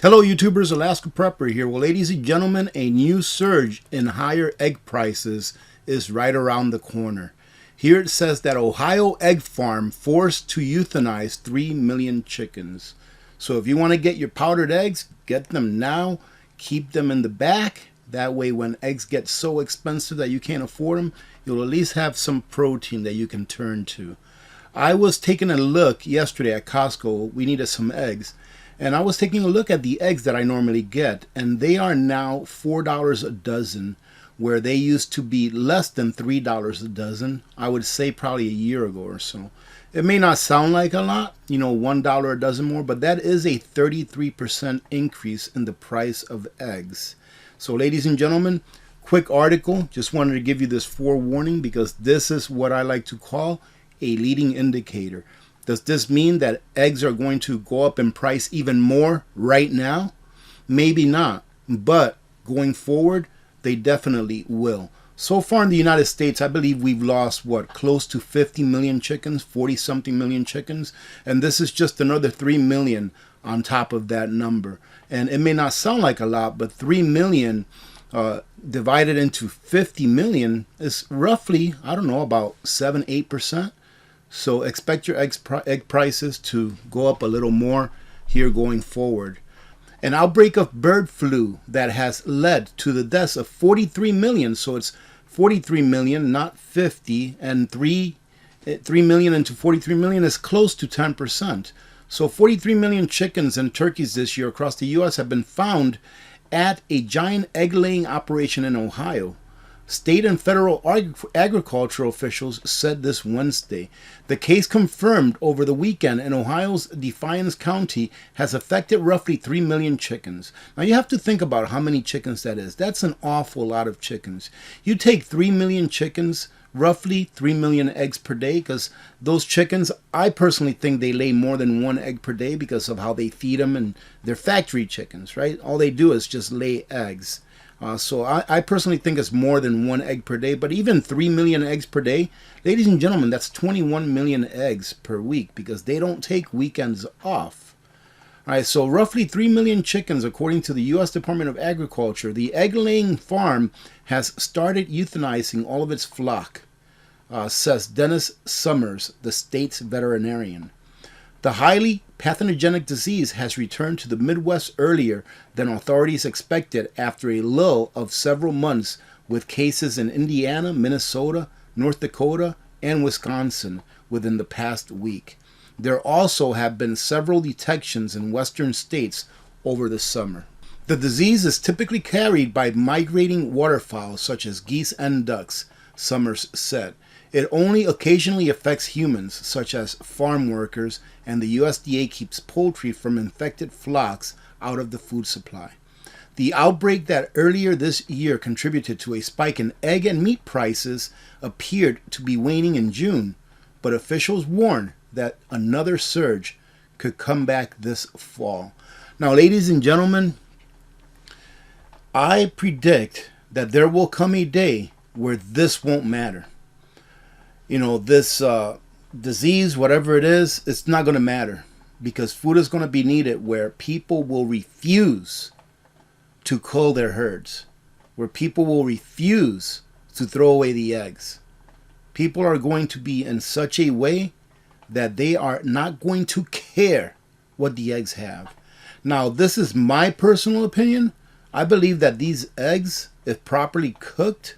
Hello YouTubers, Alaska Prepper here. Well, ladies and gentlemen, a new surge in higher egg prices is right around the corner. Here it says that Ohio egg farm forced to euthanize 3 million chickens. So if you want to get your powdered eggs, get them now. Keep them in the back. That way when eggs get so expensive that you can't afford them, you'll at least have some protein that you can turn to. I was taking a look yesterday at Costco. We needed some eggs. And I was taking a look at the eggs that I normally get, and they are now $4 a dozen, where they used to be less than $3 a dozen, I would say probably a year ago or so. It may not sound like a lot, $1 a dozen more, but that is a 33% increase in the price of eggs. So ladies and gentlemen, quick article, just wanted to give you this forewarning because this is what I like to call a leading indicator. Does this mean that eggs are going to go up in price even more right now? Maybe not, but going forward, they definitely will. So far in the United States, I believe we've lost, close to 50 million chickens, 40-something million chickens, and this is just another 3 million on top of that number. And it may not sound like a lot, but 3 million divided into 50 million is roughly, I don't know, about 7-8%. So expect your egg prices to go up a little more here going forward. An outbreak of bird flu that has led to the deaths of 43 million. So it's 43 million, not 50. And 3 million into 43 million is close to 10%. So 43 million chickens and turkeys this year across the U.S. have been found at a giant egg-laying operation in Ohio. State and federal agricultural officials said this Wednesday. The case confirmed over the weekend in Ohio's Defiance County has affected roughly 3 million chickens. Now you have to think about how many chickens that is. That's an awful lot of chickens. You take 3 million chickens, roughly 3 million eggs per day, because those chickens, I personally think they lay more than 1 egg per day because of how they feed them, and they're factory chickens, right? All they do is just lay eggs. So I personally think it's more than 1 egg per day, but even 3 million eggs per day, ladies and gentlemen, that's 21 million eggs per week because they don't take weekends off. All right, so roughly 3 million chickens, according to the U.S. Department of Agriculture. The egg-laying farm has started euthanizing all of its flock, says Dennis Summers, the state's veterinarian. The highly pathogenic disease has returned to the Midwest earlier than authorities expected after a lull of several months with cases in Indiana, Minnesota, North Dakota, and Wisconsin within the past week. There also have been several detections in western states over the summer. The disease is typically carried by migrating waterfowl such as geese and ducks, Summers said. It only occasionally affects humans, such as farm workers, and the USDA keeps poultry from infected flocks out of the food supply. The outbreak that earlier this year contributed to a spike in egg and meat prices appeared to be waning in June, but officials warn that another surge could come back this fall. Now, ladies and gentlemen, I predict that there will come a day where this won't matter. This disease, whatever it is, it's not going to matter because food is going to be needed where people will refuse to cull their herds, where people will refuse to throw away the eggs. People are going to be in such a way that they are not going to care what the eggs have. Now, this is my personal opinion. I believe that these eggs, if properly cooked,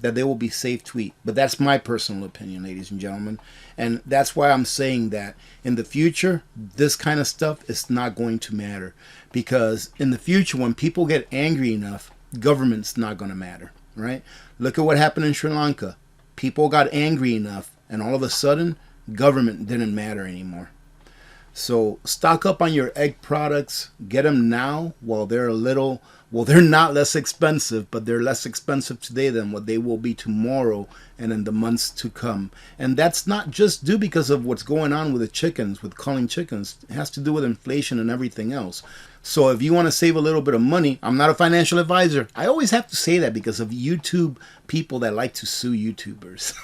that they will be safe to eat. But that's my personal opinion, ladies and gentlemen. And that's why I'm saying that in the future, this kind of stuff is not going to matter. Because in the future, when people get angry enough, government's not going to matter, right? Look at what happened in Sri Lanka. People got angry enough, and all of a sudden, government didn't matter anymore. So stock up on your egg products. Get them now while they're they're not less expensive, but they're less expensive today than what they will be tomorrow and in the months to come. And that's not just due because of what's going on with the chickens, with culling chickens. It has to do with inflation and everything else. So if you want to save a little bit of money, I'm not a financial advisor. I always have to say that because of YouTube people that like to sue YouTubers.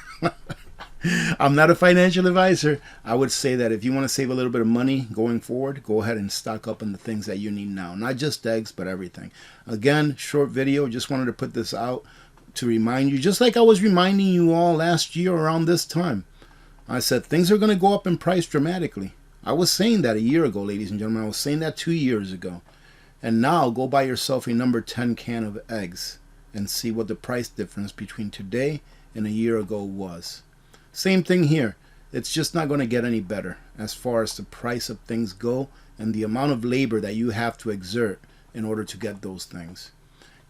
I'm not a financial advisor. I would say that if you want to save a little bit of money going forward, go ahead and stock up on the things that you need now. Not just eggs, but everything. Again, short video. Just wanted to put this out to remind you, just like I was reminding you all last year around this time. I said things are going to go up in price dramatically. I was saying that a year ago, ladies and gentlemen. I was saying that 2 years ago. And now go buy yourself a number 10 can of eggs and see what the price difference between today and a year ago was. Same thing here. It's just not going to get any better as far as the price of things go and the amount of labor that you have to exert in order to get those things.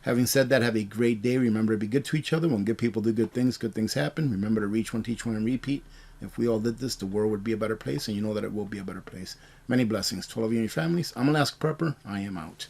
Having said that, have a great day. Remember to be good to each other. When good people do good things happen. Remember to reach one, teach one, and repeat. If we all did this, the world would be a better place, and you know that it will be a better place. Many blessings to all of you and your families. I'm Alaska Prepper. I am out.